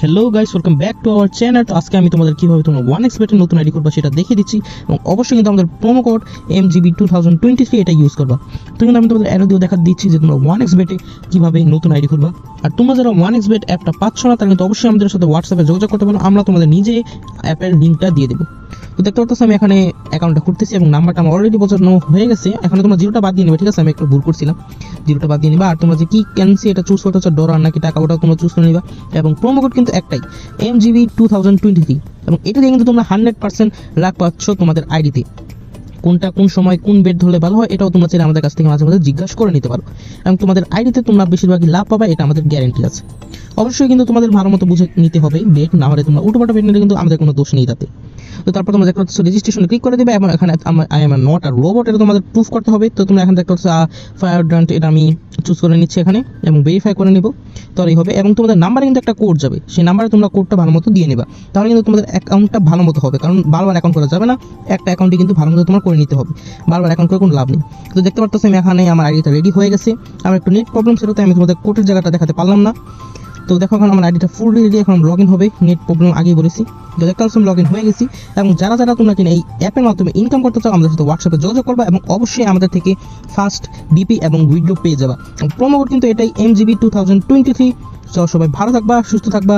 Hello guys, welcome back to our channel. তো আজকে আমি তোমাদের কীভাবে তোমরা 1xbet এর নতুন আইডি করবা সেটা দেখিয়ে দিচ্ছি, এবং অবশ্যই কিন্তু আমাদের প্রোমো কোড MGB2023 এটা ইউজ করবা। তো কিন্তু আমি তোমাদের অ্যারো দিয়ে দেখা দিচ্ছি যে তোমরা 1xbet এ কীভাবে নতুন আইডি করবা। আর তোমরা যারা 1xbet অ্যাপটা পাচ্ছ না তারা কিন্তু অবশ্যই আমাদের সাথে হোয়াটসঅ্যাপে যোগাযোগ করতে পারো, আমরা তোমাদের নিজে অ্যাপের লিঙ্কটা দিয়ে দেবো। তো দেখতে পাচ্ছ আমি এখানে অ্যাকাউন্টটা করতেছি এবং নাম্বারটা আমার অলরেডি বোঝানো হয়ে গেছে। এখানে তোমরা জিরোটা বাদ দিয়ে নেবে, ঠিক আছে? আমি একটু ভুল করছিলাম, জিরোটা বাদ দিয়ে নিবা। আর তোমরা যে কি ক্যান্সি এটা চুজ করতে চাও, ডলার নাকি টাকা, ওটা তোমরা চুজ করে নিবা। এবং প্রোমো কোড কিন্তু একটাই, MGB2023, এবং এটা দিয়ে কিন্তু তোমরা 100% লাভ পাচ্ছ তোমাদের আইডিতে। কোনটা কোন সময় কোন বেট ধরলে ভালো হয় এটাও তোমরা চাইলে আমাদের কাছ থেকে মাঝে মাঝে জিজ্ঞাসা করে নিতে পারো, এবং তোমাদের আইডিতে তোমরা বেশিরভাগই লাভ পাবা, এটা আমাদের গ্যারেন্টি আছে। অবশ্যই কিন্তু তোমাদের ভালো মতো বুঝে নিতে হবে বেট, না হলে তোমরা উল্টোপাল্টা বেট নিলে কিন্তু আমাদের কোনো দোষ নেই তাতে। তো তারপর তোমরা দেখতে পাচ্ছ রেজিস্ট্রেশনে ক্লিক করে দেবে, এবং এখানে I am not a robot এটা তোমাদের প্রুফ করতে হবে। তো তোমরা এখানে দেখতে পাচ্ছ ফায়ার ডান্ট, এটা আমি চুজ করে নিচ্ছি এখানে এবং ভেরিফাই করে নিব, তাহলেই হবে। এবং তোমাদের নাম্বারে কিন্তু একটা কোড যাবে, সেই নাম্বারে তোমরা কোডটা ভালো মতো দিয়ে নেবা, তাহলে কিন্তু তোমাদের অ্যাকাউন্টটা ভালো মতো হবে। কারণ বারবার অ্যাকাউন্ট করা যাবে না, একটা অ্যাকাউন্টে কিন্তু ভালো মতো তোমার করে নিতে হবে, বারবার অ্যাকাউন্ট করে কোনো লাভ নেই। তো দেখতে পাচ্ছ আমি এখানে আমার আইডিটা রেডি হয়ে গেছে। আমার একটু নেট প্রবলেম ছিল, তাই আমি তোমাদের কোডের জায়গাটা দেখাতে পারলাম না। তো দেখো এখন আমার আইডিটা ফুললি রেডি, এখন লগ ইন হবে, নেট প্রবলেম আগেই বলেছি। তো দেখতে পাচ্ছ লগ ইন হয়ে গেছি। এবং যারা যারা তোমরা কিনা এই অ্যাপের মাধ্যমে ইনকাম করতে চাও আমাদের সাথে হোয়াটসঅ্যাপে যোগাযোগ করবা, এবং অবশ্যই আমাদের থেকে ফার্স্ট ডিপি এবং উইথড্র পেয়ে যাবা। প্রোমো কোড কিন্তু এটাই MGB2023। সবাই ভালো থাকবা, সুস্থ থাকবা।